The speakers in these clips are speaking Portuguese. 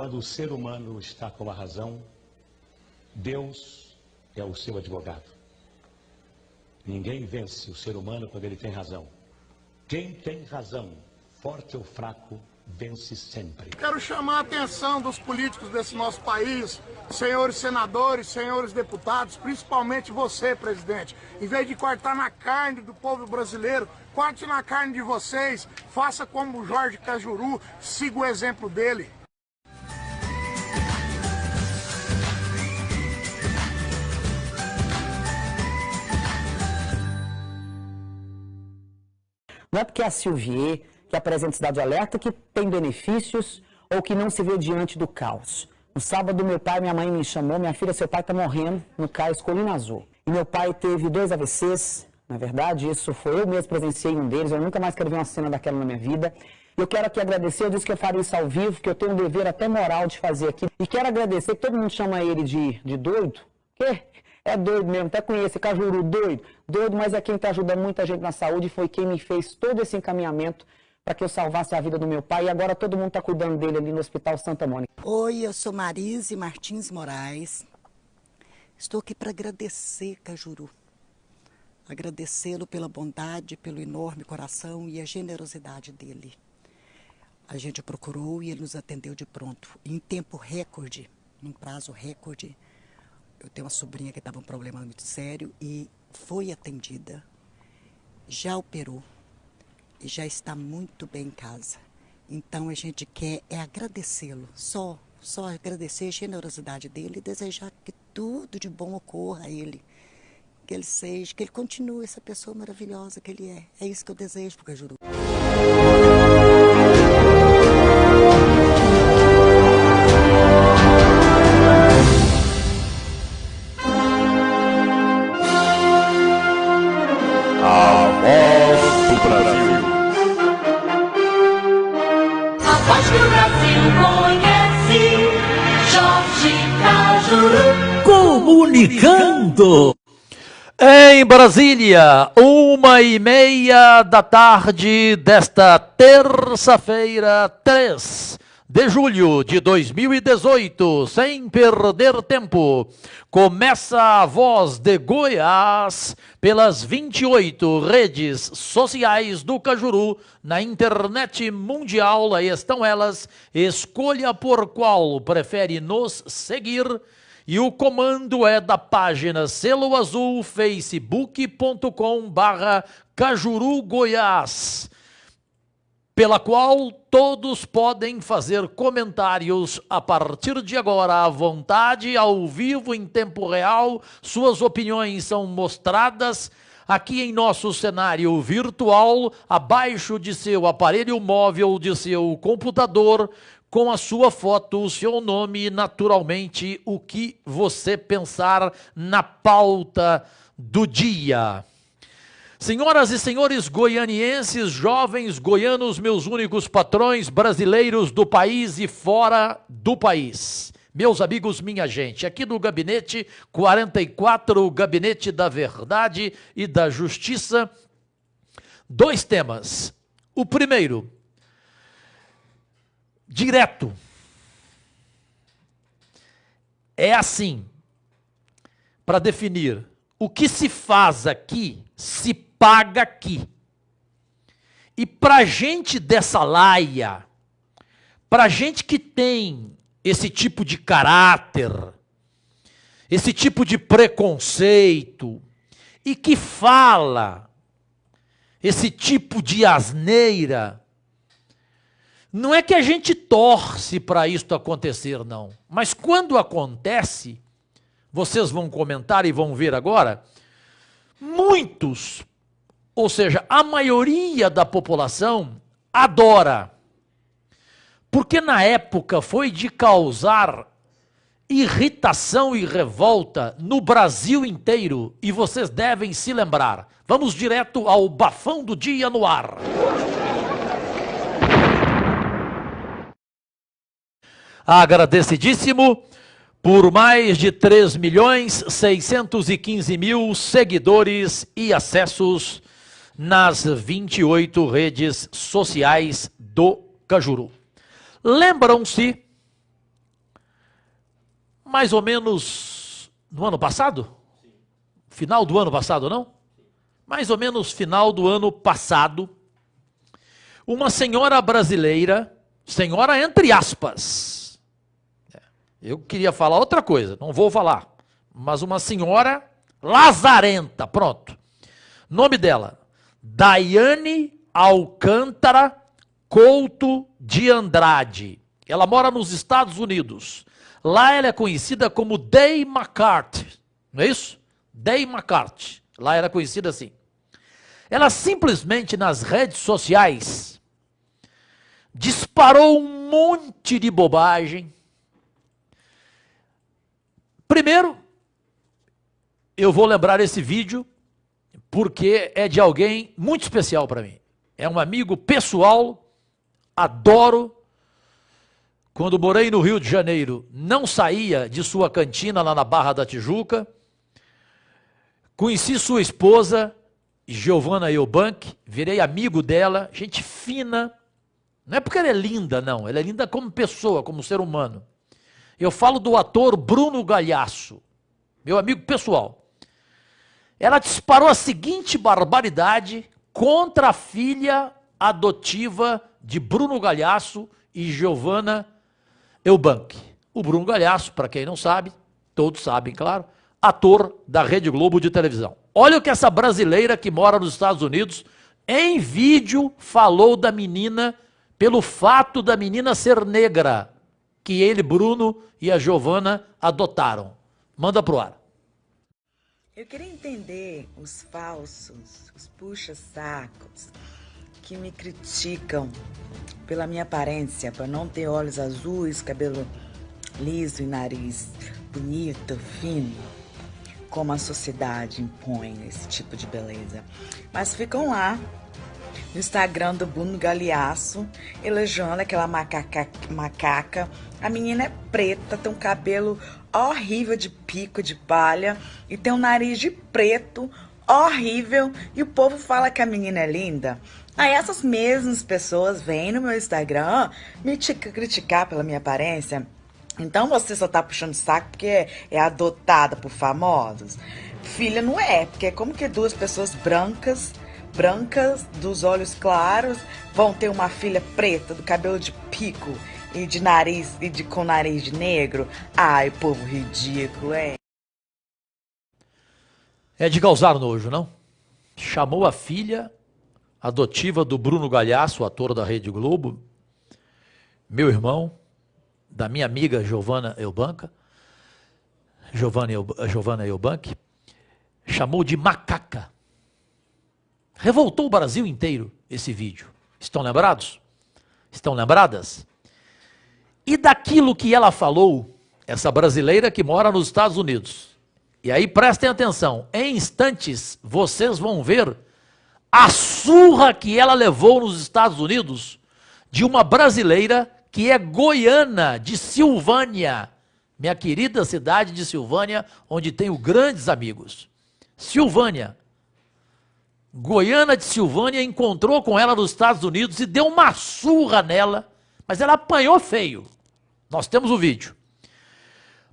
Quando o ser humano está com a razão, Deus é o seu advogado. Ninguém vence o ser humano quando ele tem razão. Quem tem razão, forte ou fraco, vence sempre. Quero chamar a atenção dos políticos desse nosso país, senhores senadores, senhores deputados, principalmente você, presidente. Em vez de cortar na carne do povo brasileiro, corte na carne de vocês, faça como o Jorge Cajuru, siga o exemplo dele. Não é porque a Silvier, que apresenta Cidade Alerta, que tem benefícios ou que não se vê diante do caos. No sábado, meu pai e minha mãe me chamou, minha filha, seu pai está morrendo no cais Colina Azul. E meu pai teve 2 AVCs, na verdade, isso foi eu mesmo presenciei um deles, eu nunca mais quero ver uma cena daquela na minha vida. Eu quero aqui agradecer, eu disse que eu faria isso ao vivo, que eu tenho um dever até moral de fazer aqui. E quero agradecer, que todo mundo chama ele de doido, que é doido mesmo, até conhece, Cajuru, doido, mas é quem está ajudando muita gente na saúde, foi quem me fez todo esse encaminhamento para que eu salvasse a vida do meu pai, e agora todo mundo está cuidando dele ali no Hospital Santa Mônica. Oi, eu sou Marise Martins Moraes, estou aqui para agradecer Cajuru, agradecê-lo pela bondade, pelo enorme coração e a generosidade dele. A gente procurou e ele nos atendeu de pronto, em tempo recorde, num prazo recorde. Eu tenho uma sobrinha que estava com um problema muito sério e foi atendida, já operou e já está muito bem em casa. Então a gente quer agradecê-lo, só agradecer a generosidade dele e desejar que tudo de bom ocorra a ele. Que ele seja, que ele continue essa pessoa maravilhosa que ele é. É isso que eu desejo para o Cajuru. Comunicando. Em Brasília, 1h30 da tarde desta terça-feira, 3 de julho de 2018, sem perder tempo, começa a Voz de Goiás pelas 28 redes sociais do Cajuru, na internet mundial. Aí estão elas, escolha por qual prefere nos seguir. E o comando é da página Selo Azul, facebook.com/Cajuru Goiás, pela qual todos podem fazer comentários a partir de agora à vontade, ao vivo, em tempo real. Suas opiniões são mostradas aqui em nosso cenário virtual, abaixo de seu aparelho móvel, de seu computador, com a sua foto, o seu nome e, naturalmente, o que você pensar na pauta do dia. Senhoras e senhores goianienses, jovens goianos, meus únicos patrões, brasileiros do país e fora do país, meus amigos, minha gente, aqui do Gabinete 44, o Gabinete da Verdade e da Justiça, 2 temas. O primeiro, direto, é assim, para definir, o que se faz aqui, se paga aqui. E para gente dessa laia, para gente que tem esse tipo de caráter, esse tipo de preconceito, e que fala esse tipo de asneira, não é que a gente torce para isto acontecer, não. Mas quando acontece, vocês vão comentar e vão ver agora, muitos, ou seja, a maioria da população adora. Porque na época foi de causar irritação e revolta no Brasil inteiro, e vocês devem se lembrar. Vamos direto ao bafão do dia no ar. Agradecidíssimo por mais de 3.615.000 seguidores e acessos nas 28 redes sociais do Cajuru. Lembram-se mais ou menos no ano passado? Final do ano passado, não? Mais ou menos final do ano passado, uma senhora brasileira, senhora entre aspas, eu queria falar outra coisa, não vou falar, mas uma senhora lazarenta, pronto. Nome dela, Daiane Alcântara Couto de Andrade. Ela mora nos Estados Unidos. Lá ela é conhecida como Day McCarthy, não é isso? Day McCarthy. Lá era conhecida assim. Ela simplesmente nas redes sociais disparou um monte de bobagem. Primeiro, eu vou lembrar esse vídeo porque é de alguém muito especial para mim. É um amigo pessoal, adoro. Quando morei no Rio de Janeiro, não saía de sua cantina lá na Barra da Tijuca. Conheci sua esposa, Giovanna Eubank, virei amigo dela, gente fina. Não é porque ela é linda, não. Ela é linda como pessoa, como ser humano. Eu falo do ator Bruno Galhaço, meu amigo pessoal. Ela disparou a seguinte barbaridade contra a filha adotiva de Bruno Galhaço e Giovanna Eubank. O Bruno Galhaço, para quem não sabe, todos sabem, claro, ator da Rede Globo de televisão. Olha o que essa brasileira que mora nos Estados Unidos, em vídeo, falou da menina, pelo fato da menina ser negra, que ele, Bruno e a Giovanna adotaram. Manda pro ar. Eu queria entender os falsos, os puxa-sacos que me criticam pela minha aparência, por não ter olhos azuis, cabelo liso e nariz bonito, fino, como a sociedade impõe esse tipo de beleza. Mas ficam lá no Instagram do Bruno Galhaço, elogiando aquela macaca. A menina é preta, tem um cabelo horrível de pico de palha e tem um nariz de preto horrível e o povo fala que a menina é linda. Aí essas mesmas pessoas vêm no meu Instagram me criticar pela minha aparência. Então você só tá puxando saco porque é adotada por famosos? Filha não é, porque como que duas pessoas brancas, dos olhos claros, vão ter uma filha preta, do cabelo de pico e de nariz com nariz de negro? Ai, povo ridículo, é. É de causar nojo, não? Chamou a filha adotiva do Bruno Galhaço, ator da Rede Globo, meu irmão, da minha amiga Giovanna Eubank, chamou de macaca. Revoltou o Brasil inteiro esse vídeo. Estão lembrados? Estão lembradas? E daquilo que ela falou, essa brasileira que mora nos Estados Unidos. E aí prestem atenção, em instantes vocês vão ver a surra que ela levou nos Estados Unidos de uma brasileira que é goiana, de Silvânia, minha querida cidade de Silvânia, onde tenho grandes amigos. Silvânia, goiana de Silvânia, encontrou com ela nos Estados Unidos e deu uma surra nela, mas ela apanhou feio. Nós temos o vídeo.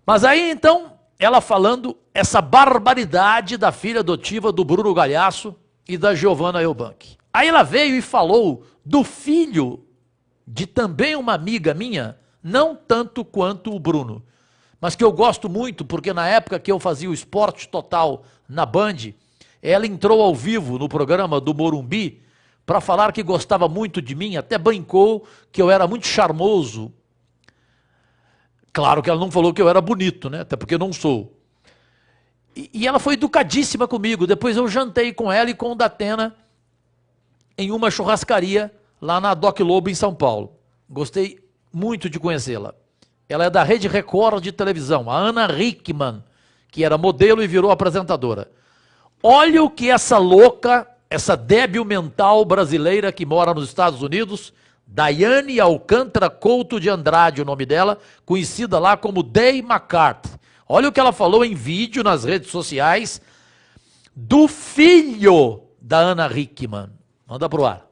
Mas aí então, ela falando essa barbaridade da filha adotiva do Bruno Galhaço e da Giovanna Eubank. Aí ela veio e falou do filho de também uma amiga minha, não tanto quanto o Bruno, mas que eu gosto muito, porque na época que eu fazia o Esporte Total na Band, ela entrou ao vivo no programa do Morumbi para falar que gostava muito de mim, até brincou que eu era muito charmoso. Claro que ela não falou que eu era bonito, né? Até porque eu não sou. E ela foi educadíssima comigo. Depois eu jantei com ela e com o Datena em uma churrascaria lá na Doc Lobo, em São Paulo. Gostei muito de conhecê-la. Ela é da Rede Record de televisão, a Ana Hickman, que era modelo e virou apresentadora. Olha o que essa louca, essa débil mental brasileira que mora nos Estados Unidos, Daiane Alcântara Couto de Andrade, o nome dela, conhecida lá como Day McCarthy. Olha o que ela falou em vídeo nas redes sociais do filho da Ana Hickman. Manda pro ar.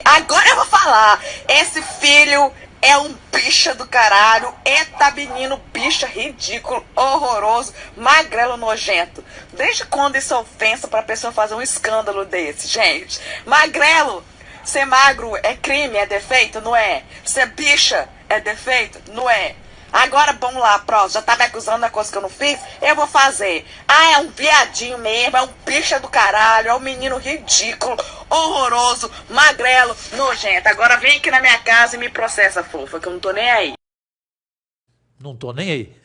Agora eu vou falar. Esse filho é um bicha do caralho, eta menino bicha ridículo, horroroso, magrelo nojento. Desde quando isso é ofensa pra pessoa fazer um escândalo desse, gente? Magrelo, ser magro é crime, é defeito? Não é. Ser bicha é defeito? Não é. Agora, vamos lá, próximo. Já tá me acusando da coisa que eu não fiz? Eu vou fazer. Ah, é um viadinho mesmo, é um bicha do caralho, é um menino ridículo, horroroso, magrelo, nojento. Agora vem aqui na minha casa e me processa, fofa, que eu não tô nem aí. Não tô nem aí.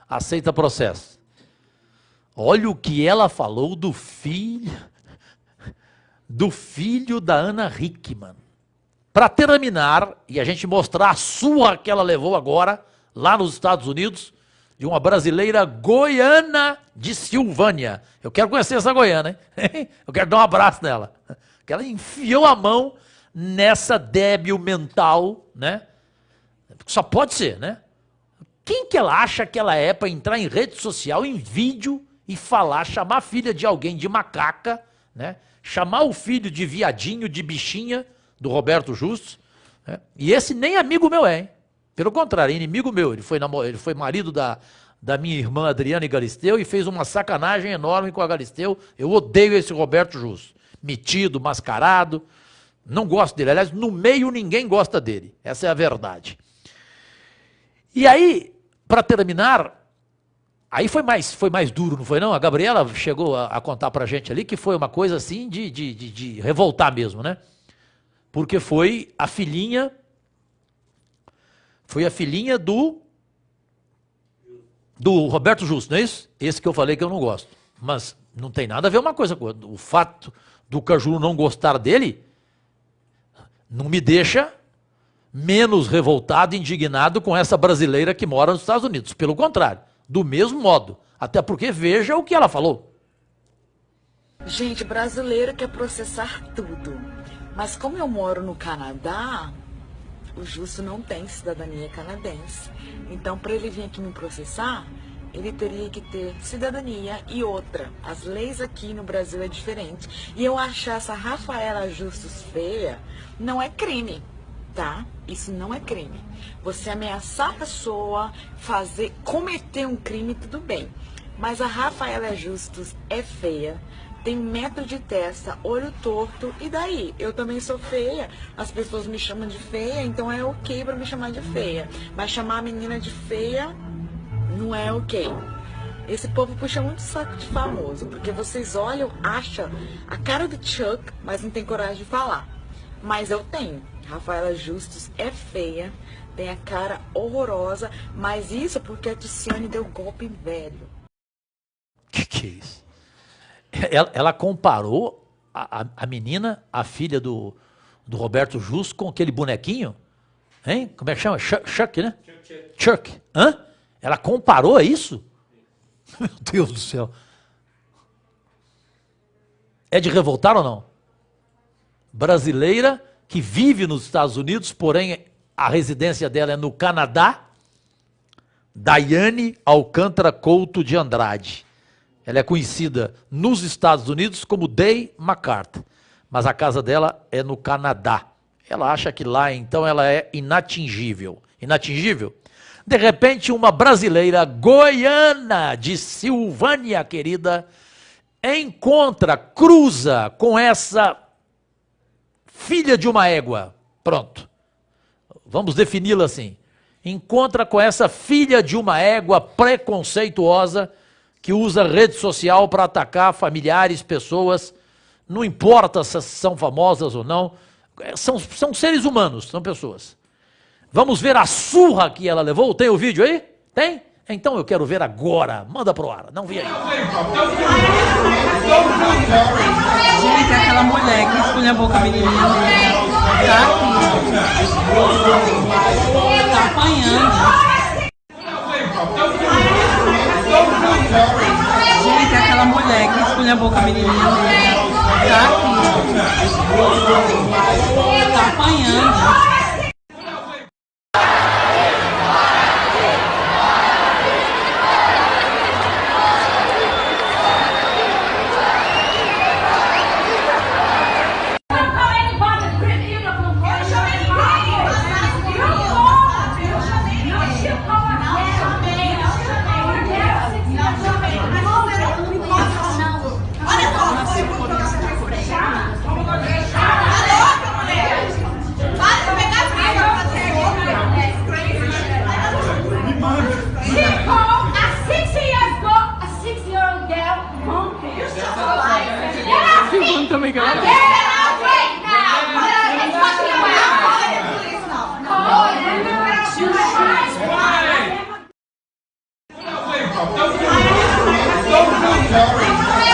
Aceita processo. Olha o que ela falou do filho da Ana Hickman. Para terminar, e a gente mostrar a surra que ela levou agora, lá nos Estados Unidos, de uma brasileira goiana de Silvânia. Eu quero conhecer essa goiana, hein? Eu quero dar um abraço nela. Que ela enfiou a mão nessa débil mental, né? Só pode ser, né? Quem que ela acha que ela é para entrar em rede social, em vídeo, e falar, chamar a filha de alguém de macaca, né? Chamar o filho de viadinho, de bichinha, do Roberto Justus, né? E esse nem amigo meu é, hein? Pelo contrário, é inimigo meu. Ele foi marido da minha irmã Adriana e Galisteu e fez uma sacanagem enorme com a Galisteu. Eu odeio esse Roberto Justus. Metido, mascarado. Não gosto dele. Aliás, no meio ninguém gosta dele. Essa é a verdade. E aí, para terminar, aí foi mais duro, não foi não? A Gabriela chegou a contar pra gente ali que foi uma coisa assim de revoltar mesmo, né? Porque foi a filhinha do Roberto Justus, não é isso? Esse que eu falei que eu não gosto. Mas não tem nada a ver uma coisa com outra. O fato do Cajuru não gostar dele não me deixa menos revoltado e indignado com essa brasileira que mora nos Estados Unidos. Pelo contrário, do mesmo modo. Até porque veja o que ela falou. Gente, brasileiro quer processar tudo. Mas como eu moro no Canadá, o Justo não tem cidadania canadense. Então, para ele vir aqui me processar, ele teria que ter cidadania e outra. As leis aqui no Brasil é diferente. E eu achar essa Rafaela Justus feia não é crime, tá? Isso não é crime. Você ameaçar a pessoa, cometer um crime, tudo bem. Mas a Rafaela Justus é feia. Tem 1 metro de testa, olho torto, e daí? Eu também sou feia, as pessoas me chamam de feia, então é ok pra me chamar de feia. Mas chamar a menina de feia não é ok. Esse povo puxa muito saco de famoso, porque vocês olham, acham a cara do Chuck, mas não tem coragem de falar. Mas eu tenho. Rafaela Justus é feia, tem a cara horrorosa, mas isso porque a Tiziane deu golpe em velho. Que é isso? Ela comparou a menina, a filha do Roberto Justus, com aquele bonequinho, hein? Como é que chama? Chuck, né? Chuck. Hã? Ela comparou isso? Meu Deus do céu. É de revoltar ou não? Brasileira que vive nos Estados Unidos, porém a residência dela é no Canadá. Daiane Alcântara Couto de Andrade. Ela é conhecida nos Estados Unidos como Day McCarthy, mas a casa dela é no Canadá. Ela acha que lá, então, ela é inatingível. Inatingível? De repente, uma brasileira goiana de Silvânia, querida, cruza com essa filha de uma égua. Pronto. Vamos defini-la assim. Encontra com essa filha de uma égua preconceituosa que usa rede social para atacar familiares, pessoas, não importa se são famosas ou não, são seres humanos, são pessoas. Vamos ver a surra que ela levou? Tem o vídeo aí? Tem? Então eu quero ver agora. Manda pro ar, não vi aí. Gente, aquela mulher que esculhambou com a menininha tá aqui. Tá apanhando. Gente, aquela mulher que esculhambou com a menininha tá aqui. Tá apanhando. também que ela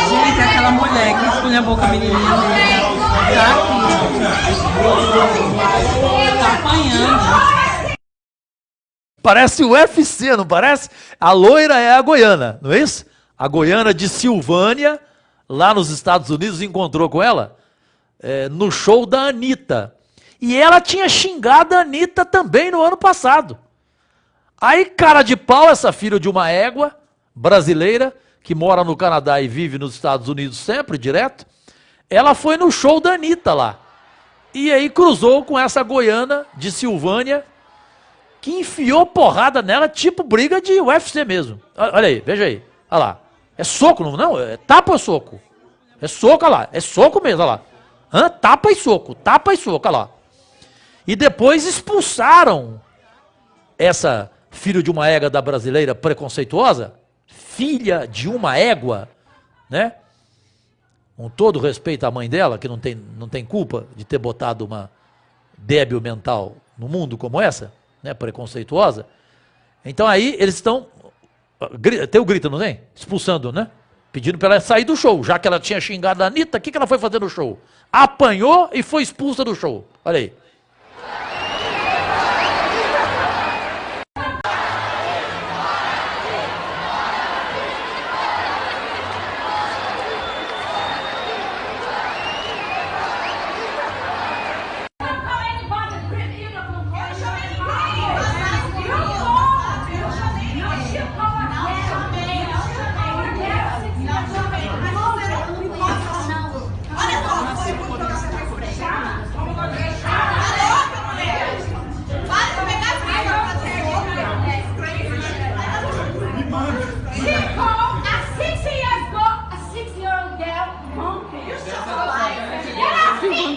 Gente, aquela mulher que esculhambou com a menininha dele, tá aqui. Tá apanhando. Parece o UFC, não parece? A loira é a goiana, não é isso? A goiana de Silvânia, lá nos Estados Unidos, encontrou com ela no show da Anitta. E ela tinha xingado a Anitta também no ano passado. Aí, cara de pau, essa filha de uma égua brasileira, que mora no Canadá e vive nos Estados Unidos sempre, direto, ela foi no show da Anitta lá. E aí cruzou com essa goiana de Silvânia, que enfiou porrada nela, tipo briga de UFC mesmo. Olha aí, veja aí. Olha lá. É soco, não? É tapa ou soco? É soco, olha lá. É soco mesmo, olha lá. Tapa e soco, olha lá. E depois expulsaram essa filha de uma égua da brasileira preconceituosa, filha de uma égua, né? Com todo respeito à mãe dela, que não tem culpa de ter botado uma débil mental no mundo como essa, né, preconceituosa. Então aí eles estão, tem o grito, não tem? Expulsando, né? Pedindo para ela sair do show, já que ela tinha xingado a Anitta, o que ela foi fazer no show? Apanhou e foi expulsa do show. Olha aí.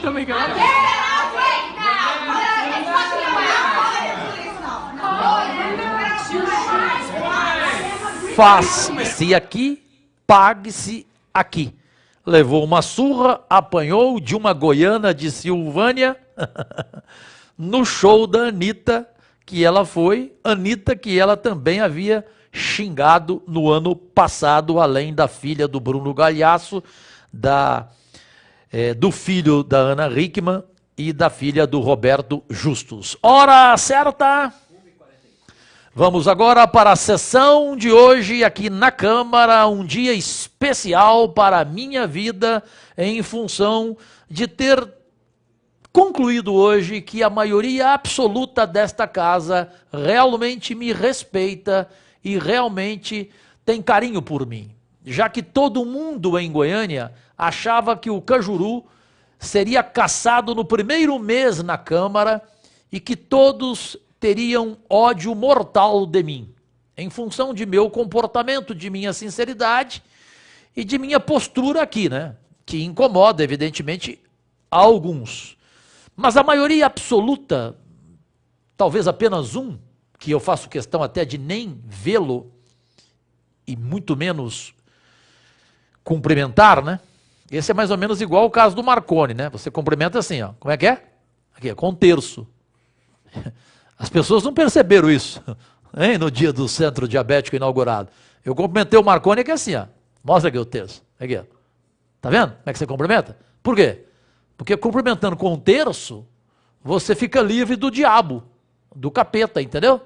Também que ela Faz-se aqui, pague-se aqui. Levou uma surra, apanhou de uma goiana de Silvânia no show da Anitta, que ela foi. Anitta, que ela também havia xingado no ano passado, além da filha do Bruno Galhaço, do filho da Ana Hickman e da filha do Roberto Justus. Hora certa! Vamos agora para a sessão de hoje aqui na Câmara, um dia especial para a minha vida, em função de ter concluído hoje que a maioria absoluta desta casa realmente me respeita e realmente tem carinho por mim. Já que todo mundo em Goiânia achava que o Cajuru seria cassado no primeiro mês na Câmara e que todos teriam ódio mortal de mim, em função de meu comportamento, de minha sinceridade e de minha postura aqui, né? Que incomoda, evidentemente, a alguns. Mas a maioria absoluta, talvez apenas um, que eu faço questão até de nem vê-lo, e muito menos cumprimentar, né? Esse é mais ou menos igual ao caso do Marconi, né? Você cumprimenta assim, ó. Como é que é? Aqui, com um terço. As pessoas não perceberam isso, hein? No dia do centro diabético inaugurado. Eu cumprimentei o Marconi aqui assim, ó. Mostra aqui o terço. Aqui, ó. Tá vendo como é que você cumprimenta? Por quê? Porque cumprimentando com um terço, você fica livre do diabo, do capeta, entendeu?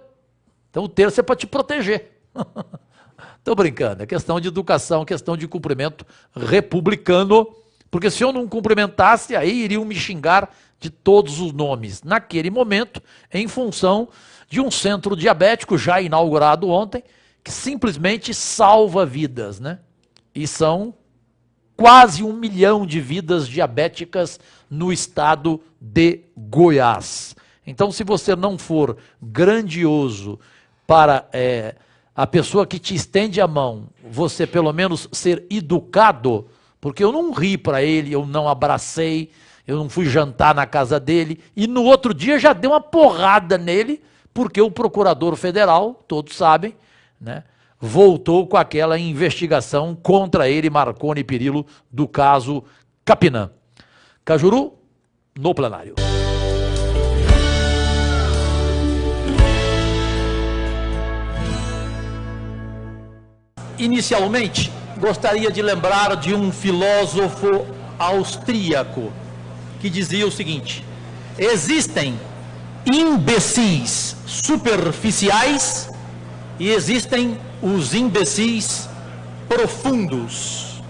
Então o terço é para te proteger. Estou brincando, é questão de educação, questão de cumprimento republicano, porque se eu não cumprimentasse, aí iriam me xingar de todos os nomes, naquele momento, em função de um centro diabético já inaugurado ontem, que simplesmente salva vidas, né? E são quase 1 milhão de vidas diabéticas no estado de Goiás. Então, se você não for grandioso para a pessoa que te estende a mão, você pelo menos ser educado, porque eu não ri para ele, eu não abracei, eu não fui jantar na casa dele, e no outro dia já dei uma porrada nele, porque o procurador federal, todos sabem, né, voltou com aquela investigação contra ele, Marconi Perillo, do caso Capinã. Cajuru, no plenário. Inicialmente, gostaria de lembrar de um filósofo austríaco que dizia o seguinte: existem imbecis superficiais e existem os imbecis profundos.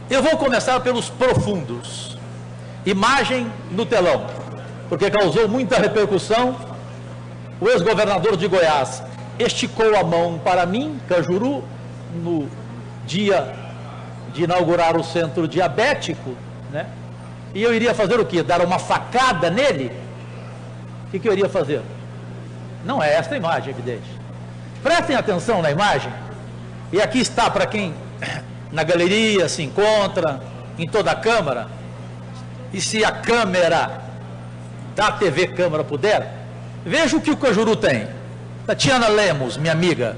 Eu vou começar pelos profundos. Imagem no telão, porque causou muita repercussão. O ex-governador de Goiás esticou a mão para mim, Cajuru, no dia de inaugurar o centro diabético, né? E eu iria fazer o quê? Dar uma facada nele? O que eu iria fazer? Não é esta a imagem, evidente. Prestem atenção na imagem. E aqui está para quem na galeria se encontra, em toda a Câmara. E se a câmera da TV Câmara puder, veja o que o Cajuru tem. Tatiana Lemos, minha amiga,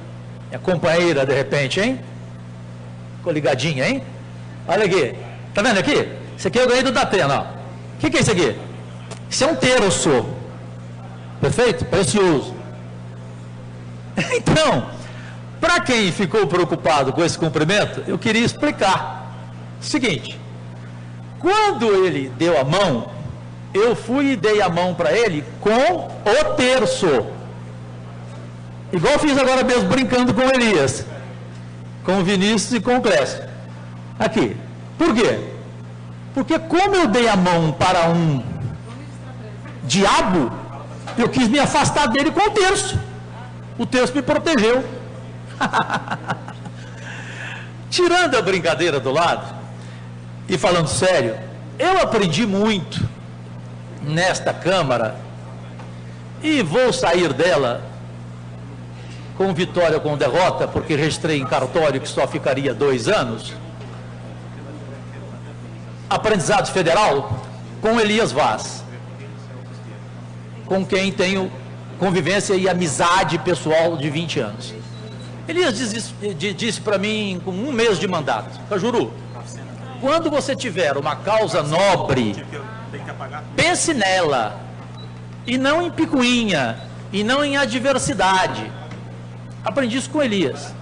minha companheira de repente, hein? Ficou ligadinha, hein? Olha aqui, tá vendo aqui? Isso aqui eu ganhei do Datena, ó. O que é isso aqui? Isso é um terço. Perfeito? Precioso. Então, para quem ficou preocupado com esse cumprimento, eu queria explicar. O seguinte, quando ele deu a mão, eu fui e dei a mão para ele com o terço. Igual fiz agora mesmo, brincando com o Elias, com o Vinícius e com o Clécio. Aqui. Por quê? Porque como eu dei a mão para um diabo, eu quis me afastar dele com o terço. O terço me protegeu. Tirando a brincadeira do lado, e falando sério, eu aprendi muito nesta Câmara e vou sair dela com vitória ou com derrota, porque registrei em cartório que só ficaria 2 anos. Aprendizado federal com Elias Vaz, com quem tenho convivência e amizade pessoal de 20 anos. Elias disse para mim com 1 mês de mandato: Cajuru, quando você tiver uma causa nobre, pense nela, e não em picuinha, e não em adversidade. Aprendi isso com Elias,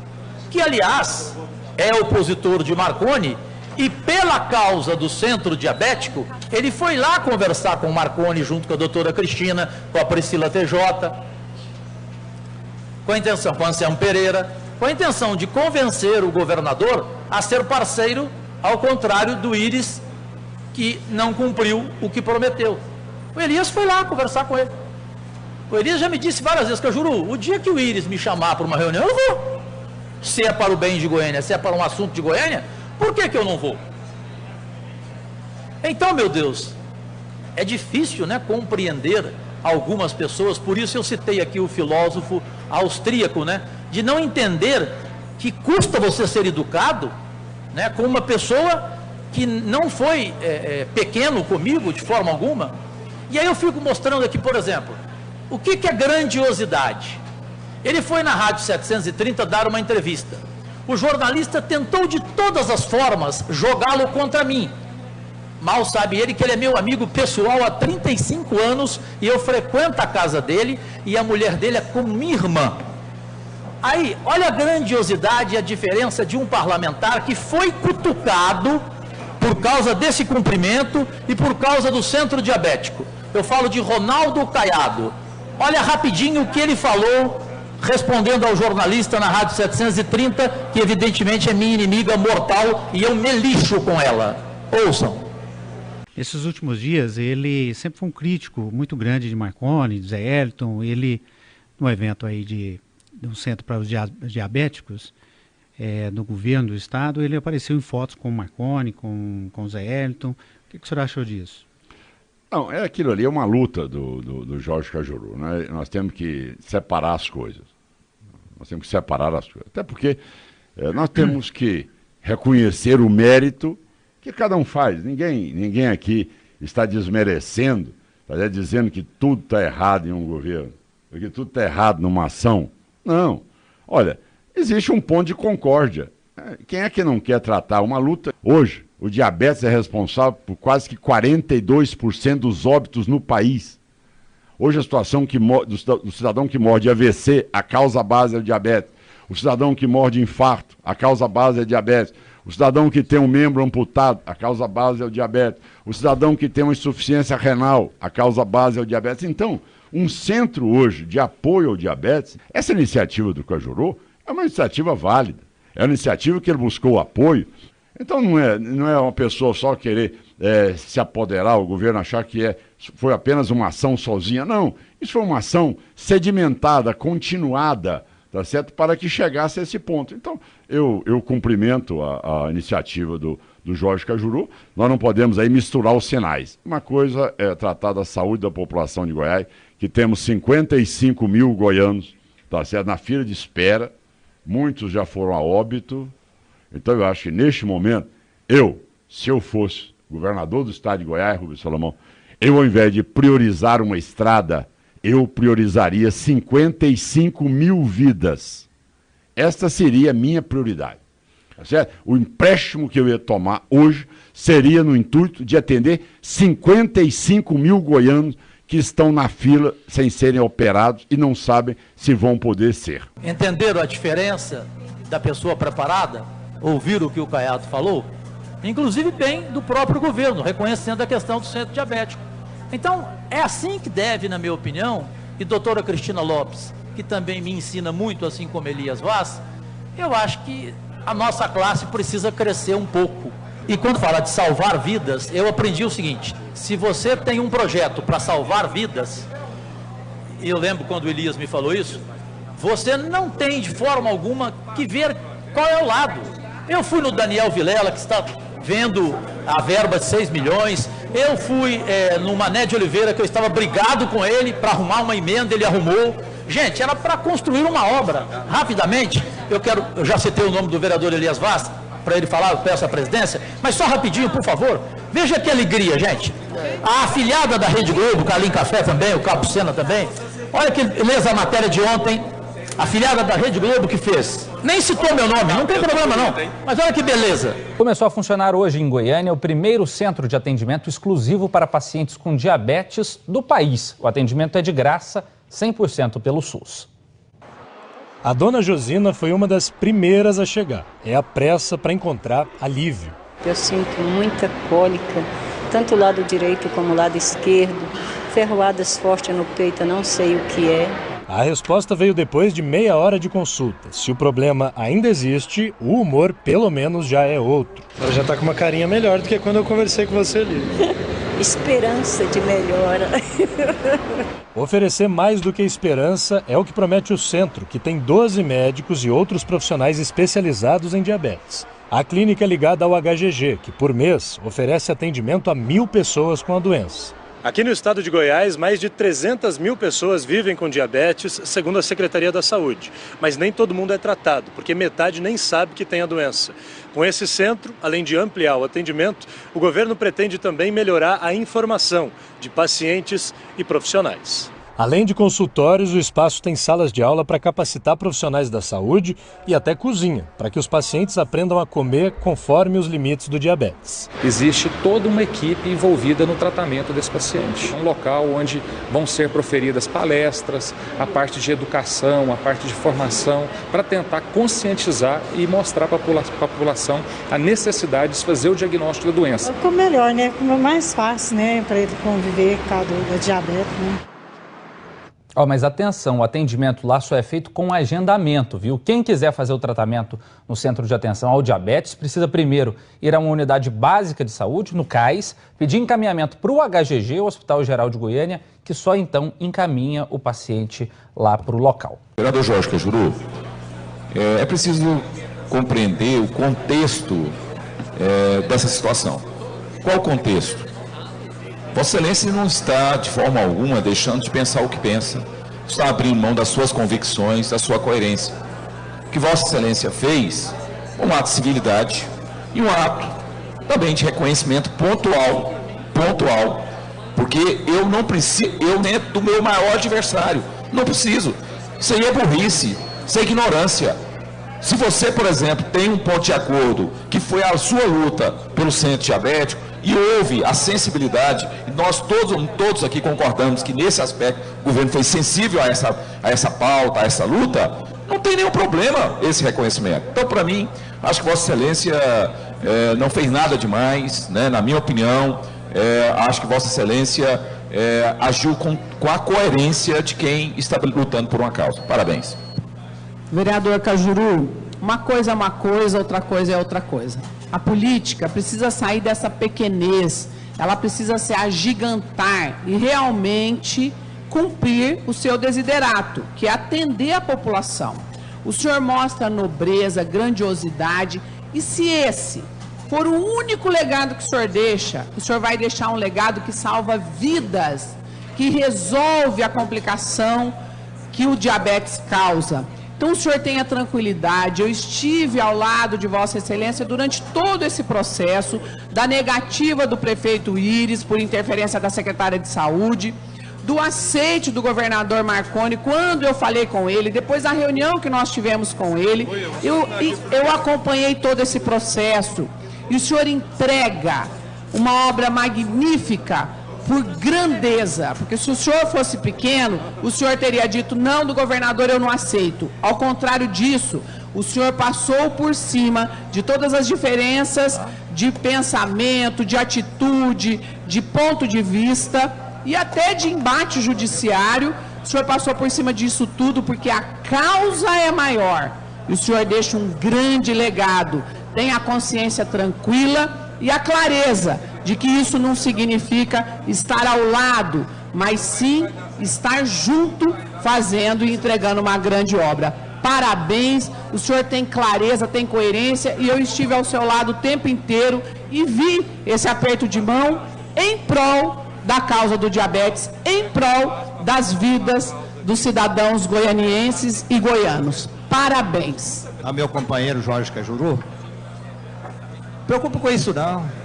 que aliás é opositor de Marconi, e pela causa do centro diabético, ele foi lá conversar com o Marconi, junto com a doutora Cristina, com a Priscila TJ, com a intenção, com o Anselmo Pereira, com a intenção de convencer o governador a ser parceiro, ao contrário do Íris, que não cumpriu o que prometeu. O Elias foi lá conversar com ele. O Elias já me disse várias vezes: Cajuru, o dia que o Íris me chamar para uma reunião, eu vou. Se é para o bem de Goiânia, se é para um assunto de Goiânia, por que eu não vou? Então, meu Deus, é difícil, né, compreender algumas pessoas, por isso eu citei aqui o filósofo austríaco, né, de não entender que custa você ser educado, né, com uma pessoa que não foi pequeno comigo de forma alguma. E aí eu fico mostrando aqui, por exemplo, o que é grandiosidade. Ele foi na Rádio 730 dar uma entrevista. O jornalista tentou de todas as formas jogá-lo contra mim. Mal sabe ele que ele é meu amigo pessoal há 35 anos e eu frequento a casa dele e a mulher dele é como minha irmã. Aí, olha a grandiosidade e a diferença de um parlamentar que foi cutucado por causa desse cumprimento e por causa do centro diabético. Eu falo de Ronaldo Caiado. Olha rapidinho o que ele falou, respondendo ao jornalista na Rádio 730, que evidentemente é minha inimiga mortal e eu me lixo com ela. Ouçam. Nesses últimos dias, ele sempre foi um crítico muito grande de Marconi, de Zé Elton. Ele, no evento aí de um centro para os diabéticos, no governo do estado, ele apareceu em fotos com o Marconi, com o Zé Elton. O que o senhor achou disso? Não, aquilo ali é uma luta do Jorge Cajuru, né? Nós temos que separar as coisas. Até porque nós temos que reconhecer o mérito que cada um faz. Ninguém aqui está desmerecendo, está dizendo que tudo está errado em um governo, que tudo está errado numa ação. Não. Olha, existe um ponto de concórdia. Quem é que não quer tratar uma luta? Hoje, o diabetes é responsável por quase que 42% dos óbitos no país. Hoje a situação do cidadão que morre de AVC, a causa base é o diabetes. O cidadão que morre de infarto, a causa base é o diabetes. O cidadão que tem um membro amputado, a causa base é o diabetes. O cidadão que tem uma insuficiência renal, a causa base é o diabetes. Então, um centro hoje de apoio ao diabetes, essa iniciativa do Cajuru é uma iniciativa válida. É uma iniciativa que ele buscou apoio. Então não é uma pessoa só querer se apoderar, o governo achar que foi apenas uma ação sozinha. Não, isso foi uma ação sedimentada, continuada, tá certo? Para que chegasse a esse ponto. Então, eu cumprimento a iniciativa do Jorge Cajuru. Nós não podemos aí misturar os sinais. Uma coisa é tratar da saúde da população de Goiás, que temos 55 mil goianos, tá certo? Na fila de espera, muitos já foram a óbito. Então eu acho que neste momento, se eu fosse governador do estado de Goiás, Rubens Salomão, eu ao invés de priorizar uma estrada, eu priorizaria 55 mil vidas. Esta seria a minha prioridade. Tá certo? O empréstimo que eu ia tomar hoje seria no intuito de atender 55 mil goianos que estão na fila sem serem operados e não sabem se vão poder ser. Entenderam a diferença da pessoa preparada? Ouviram o que o Caiado falou? Inclusive bem do próprio governo, reconhecendo a questão do centro diabético. Então, é assim que deve, na minha opinião, e doutora Cristina Lopes, que também me ensina muito, assim como Elias Vaz, eu acho que a nossa classe precisa crescer um pouco. E quando fala de salvar vidas, eu aprendi o seguinte: se você tem um projeto para salvar vidas, e eu lembro quando o Elias me falou isso, você não tem de forma alguma que ver qual é o lado. Eu fui no Daniel Vilela, que está vendo a verba de 6 milhões, eu fui no Mané de Oliveira, que eu estava brigado com ele para arrumar uma emenda, ele arrumou. Gente, era para construir uma obra. Rapidamente, eu já citei o nome do vereador Elias Vaz, para ele falar, eu peço a presidência, mas só rapidinho, por favor, veja que alegria, gente. A afilhada da Rede Globo, Carlin Café também, o Cabo Sena também, olha que beleza a matéria de ontem, a afilhada da Rede Globo que fez. Nem citou meu nome, não tem problema não, mas olha que beleza. Começou a funcionar hoje em Goiânia o primeiro centro de atendimento exclusivo para pacientes com diabetes do país. O atendimento é de graça, 100% pelo SUS. A dona Josina foi uma das primeiras a chegar. É a pressa para encontrar alívio. Eu sinto muita cólica, tanto o lado direito como o lado esquerdo, ferroadas fortes no peito, eu não sei o que é. A resposta veio depois de meia hora de consulta. Se o problema ainda existe, o humor pelo menos já é outro. Ela já está com uma carinha melhor do que quando eu conversei com você ali. Esperança de melhora. Oferecer mais do que esperança é o que promete o centro, que tem 12 médicos e outros profissionais especializados em diabetes. A clínica é ligada ao HGG, que por mês oferece atendimento a 1.000 pessoas com a doença. Aqui no estado de Goiás, mais de 300 mil pessoas vivem com diabetes, segundo a Secretaria da Saúde. Mas nem todo mundo é tratado, porque metade nem sabe que tem a doença. Com esse centro, além de ampliar o atendimento, o governo pretende também melhorar a informação de pacientes e profissionais. Além de consultórios, o espaço tem salas de aula para capacitar profissionais da saúde e até cozinha, para que os pacientes aprendam a comer conforme os limites do diabetes. Existe toda uma equipe envolvida no tratamento desse paciente. Um local onde vão ser proferidas palestras, a parte de educação, a parte de formação, para tentar conscientizar e mostrar para a população a necessidade de fazer o diagnóstico da doença. Ficou melhor, né? Ficou mais fácil, né? Para ele conviver com a diabetes, né? Mas atenção, o atendimento lá só é feito com agendamento, viu? Quem quiser fazer o tratamento no Centro de Atenção ao Diabetes precisa primeiro ir a uma unidade básica de saúde, no CAIS, pedir encaminhamento para o HGG, o Hospital Geral de Goiânia, que só então encaminha o paciente lá para o local. Vereador Jorge Cajuru, é preciso compreender o contexto dessa situação. Qual o contexto? Vossa Excelência não está, de forma alguma, deixando de pensar o que pensa. Está abrindo mão das suas convicções, da sua coerência. O que Vossa Excelência fez, um ato de civilidade e um ato também de reconhecimento pontual, porque eu não preciso, eu dentro do meu maior adversário, não preciso. Isso aí é burrice, isso é ignorância. Se você, por exemplo, tem um ponto de acordo que foi a sua luta pelo centro diabético e houve a sensibilidade, e nós todos aqui concordamos que nesse aspecto o governo foi sensível a essa pauta, a essa luta, não tem nenhum problema esse reconhecimento. Então, para mim, acho que Vossa Excelência não fez nada demais, né? Na minha opinião, acho que Vossa Excelência agiu com a coerência de quem está lutando por uma causa. Parabéns. Vereador Cajuru, uma coisa é uma coisa, outra coisa é outra coisa. A política precisa sair dessa pequenez, ela precisa se agigantar e realmente cumprir o seu desiderato, que é atender a população. O senhor mostra nobreza, grandiosidade, e se esse for o único legado que o senhor deixa, o senhor vai deixar um legado que salva vidas, que resolve a complicação que o diabetes causa. Então, o senhor tenha tranquilidade, eu estive ao lado de Vossa Excelência durante todo esse processo, da negativa do prefeito Íris por interferência da secretária de Saúde, do aceite do governador Marconi, quando eu falei com ele, depois da reunião que nós tivemos com ele, eu acompanhei todo esse processo, e o senhor entrega uma obra magnífica, por grandeza, porque se o senhor fosse pequeno, o senhor teria dito, não, do governador eu não aceito. Ao contrário disso, o senhor passou por cima de todas as diferenças de pensamento, de atitude, de ponto de vista e até de embate judiciário. O senhor passou por cima disso tudo porque a causa é maior. E o senhor deixa um grande legado. Tenha a consciência tranquila e a clareza de que isso não significa estar ao lado, mas sim estar junto, fazendo e entregando uma grande obra. Parabéns, o senhor tem clareza, tem coerência, e eu estive ao seu lado o tempo inteiro e vi esse aperto de mão em prol da causa do diabetes, em prol das vidas dos cidadãos goianienses e goianos. Parabéns. Ao meu companheiro Jorge Cajuru, preocupa com isso não.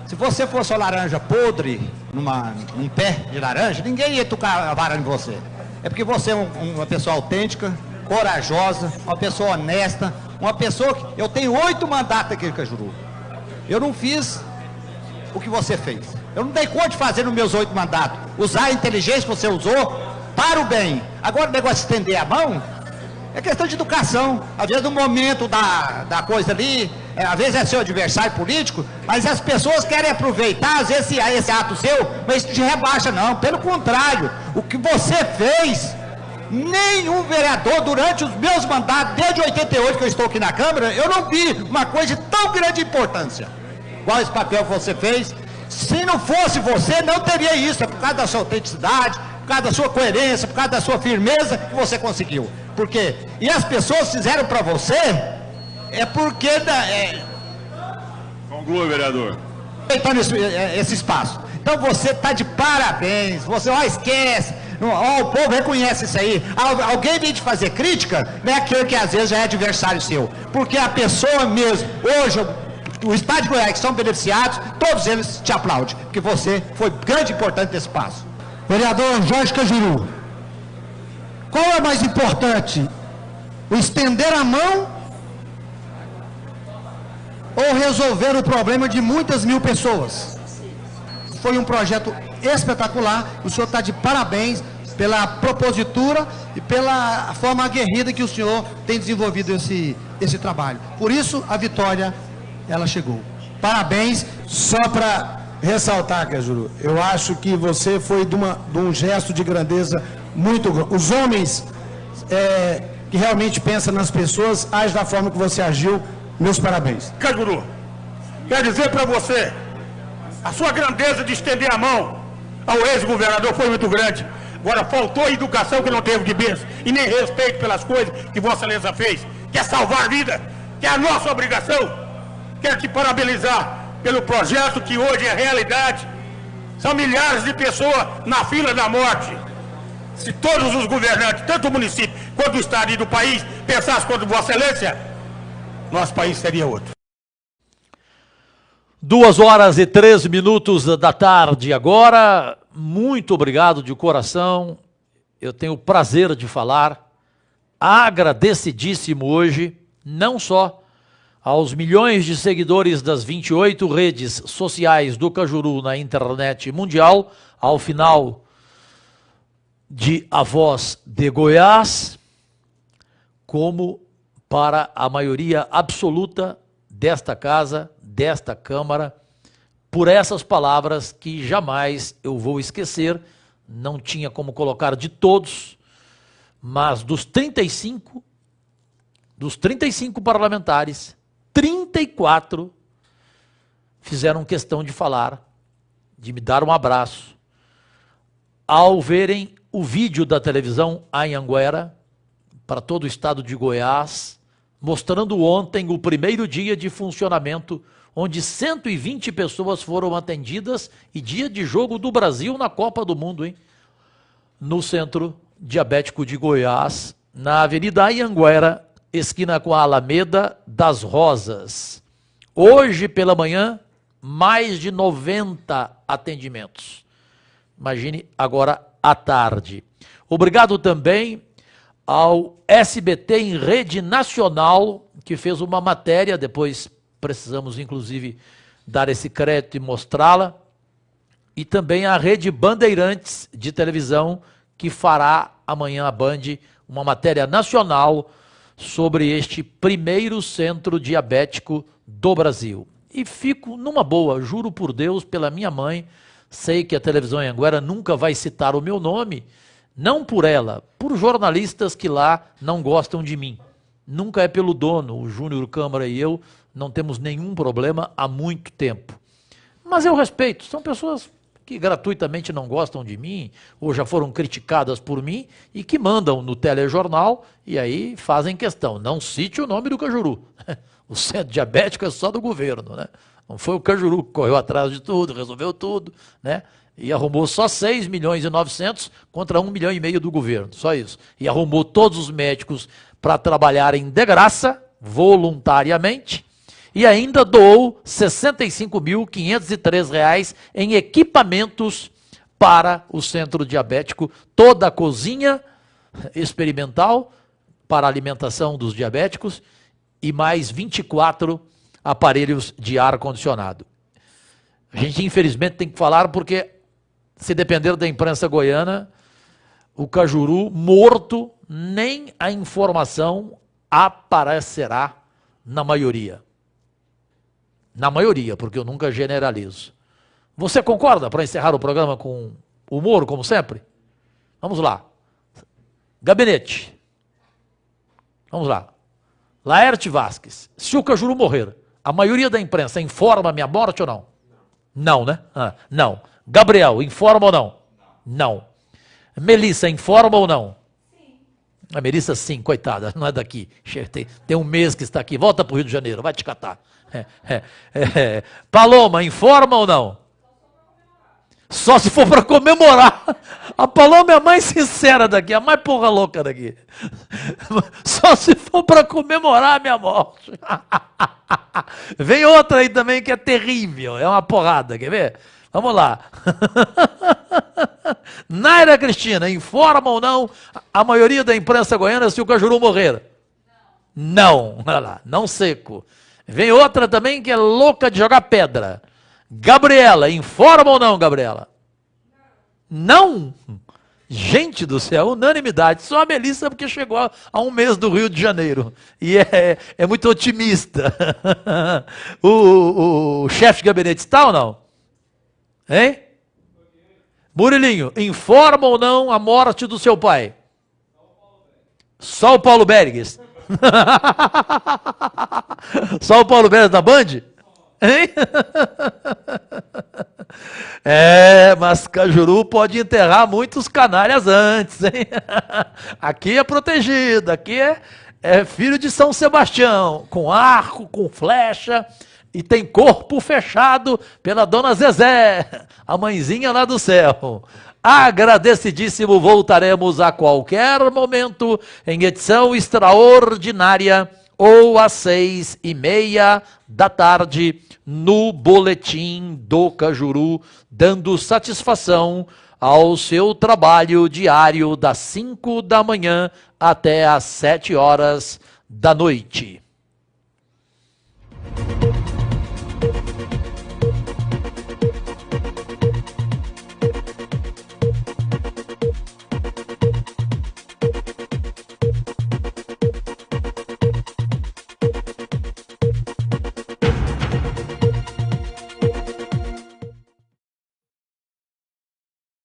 Se você fosse uma laranja podre num pé de laranja, ninguém ia tocar a vara em você. É porque você é uma pessoa autêntica, corajosa, uma pessoa honesta, uma pessoa que... Eu tenho 8 mandatos aqui no Cajuru. Eu não fiz o que você fez. Eu não dei conta de fazer nos meus 8 mandatos. Usar a inteligência que você usou para o bem. Agora o negócio de estender a mão é questão de educação. Às vezes no momento da coisa ali, às vezes é seu adversário político, mas as pessoas querem aproveitar, às vezes, esse ato seu, mas isso te rebaixa, não. Pelo contrário, o que você fez, nenhum vereador durante os meus mandatos, desde 88 que eu estou aqui na Câmara, eu não vi uma coisa de tão grande importância. Qual esse papel que você fez? Se não fosse você, não teria isso, é por causa da sua autenticidade, por causa da sua coerência, por causa da sua firmeza que você conseguiu. Por quê? E as pessoas fizeram para você, é porque... Conclua, vereador. Respeitando esse espaço. Então você está de parabéns, você esquece, o povo reconhece isso aí. Alguém vem te fazer crítica, não é aquele que às vezes já é adversário seu. Porque a pessoa mesmo, hoje, o Estado de Goiás que são beneficiados, todos eles te aplaudem, porque você foi grande e importante nesse passo. Vereador Jorge Cajuru, qual é mais importante? O estender a mão ou resolver o problema de muitas mil pessoas? Foi um projeto espetacular, o senhor está de parabéns pela propositura e pela forma aguerrida que o senhor tem desenvolvido esse trabalho. Por isso, a vitória, ela chegou. Parabéns. Só para ressaltar, Cajuru, eu acho que você foi de um gesto de grandeza muito grande. Os homens que realmente pensam nas pessoas, agem da forma que você agiu. Meus parabéns. Cajuru, quer dizer para você, a sua grandeza de estender a mão ao ex-governador foi muito grande. Agora faltou a educação que não teve de berço e nem respeito pelas coisas que Vossa Excelência fez. Quer salvar a vida, que é a nossa obrigação. Quero te parabenizar pelo projeto que hoje é realidade. São milhares de pessoas na fila da morte. Se todos os governantes, tanto o município quanto o estado e do país, pensassem como Vossa Excelência, nosso país seria outro. 2h13 da tarde agora. Muito obrigado de coração. Eu tenho o prazer de falar, agradecidíssimo hoje, não só aos milhões de seguidores das 28 redes sociais do Cajuru na internet mundial, ao final de A Voz de Goiás, como para a maioria absoluta desta casa, desta Câmara, por essas palavras que jamais eu vou esquecer. Não tinha como colocar de todos, mas dos 35 parlamentares, 34 fizeram questão de falar, de me dar um abraço, ao verem o vídeo da televisão Anhanguera, para todo o estado de Goiás, mostrando ontem o primeiro dia de funcionamento, onde 120 pessoas foram atendidas, e dia de jogo do Brasil na Copa do Mundo, hein? No Centro Diabético de Goiás, na Avenida Anhanguera, esquina com a Alameda das Rosas. Hoje pela manhã, mais de 90 atendimentos. Imagine agora à tarde. Obrigado também ao SBT em rede nacional, que fez uma matéria, depois precisamos inclusive dar esse crédito e mostrá-la, e também a Rede Bandeirantes de televisão, que fará amanhã a Band uma matéria nacional sobre este primeiro centro diabético do Brasil. E fico numa boa, juro por Deus, pela minha mãe, sei que a televisão Anhanguera nunca vai citar o meu nome, não por ela, por jornalistas que lá não gostam de mim. Nunca é pelo dono, o Júnior Câmara e eu não temos nenhum problema há muito tempo. Mas eu respeito, são pessoas que gratuitamente não gostam de mim, ou já foram criticadas por mim, e que mandam no telejornal, e aí fazem questão, não cite o nome do Cajuru. O centro diabético é só do governo, né? Não foi o Cajuru que correu atrás de tudo, resolveu tudo, né? E arrumou só 6 milhões e 900 contra 1,5 milhão do governo, só isso. E arrumou todos os médicos para trabalharem de graça, voluntariamente, e ainda doou R$ 65.503 em equipamentos para o centro diabético, toda a cozinha experimental para a alimentação dos diabéticos e mais 24 aparelhos de ar-condicionado. A gente, infelizmente, tem que falar porque, se depender da imprensa goiana, o Cajuru morto, nem a informação aparecerá na maioria. Na maioria, porque eu nunca generalizo. Você concorda, para encerrar o programa com humor, como sempre? Vamos lá. Gabinete. Vamos lá. Laerte Vasques. Se o Cajuru morrer, a maioria da imprensa informa a minha morte ou não? Não, né? Não. Gabriel, informa ou não? Não. Melissa, informa ou não? Sim. A Melissa, sim, coitada, não é daqui. Tem um mês que está aqui. Volta para o Rio de Janeiro, vai te catar. Paloma, informa ou não? Só se for para comemorar. A Paloma é a mais sincera daqui, a mais porra louca daqui. Só se for para comemorar a minha morte. Vem outra aí também que é terrível, é uma porrada, quer ver? Vamos lá. Naira Cristina, informa ou não a maioria da imprensa goiana se o Cajuru morrer? Não. Olha lá, não seco. Vem outra também que é louca de jogar pedra. Gabriela, informa ou não, Gabriela? Não? Gente do céu, unanimidade. Só a Melissa porque chegou a um mês do Rio de Janeiro. E é muito otimista. O chefe de gabinete está ou não? Hein? Murilinho, informa ou não a morte do seu pai? Só o Paulo Berges. Só o Paulo Berges na Band? Hein? Mas Cajuru pode enterrar muitos canalhas antes, hein? Aqui é protegido, aqui é filho de São Sebastião, com arco, com flecha, e tem corpo fechado pela dona Zezé, a mãezinha lá do céu. Agradecidíssimo, voltaremos a qualquer momento em edição extraordinária ou às 6:30 da tarde no Boletim do Cajuru, dando satisfação ao seu trabalho diário das 5 da manhã até às 7 horas da noite.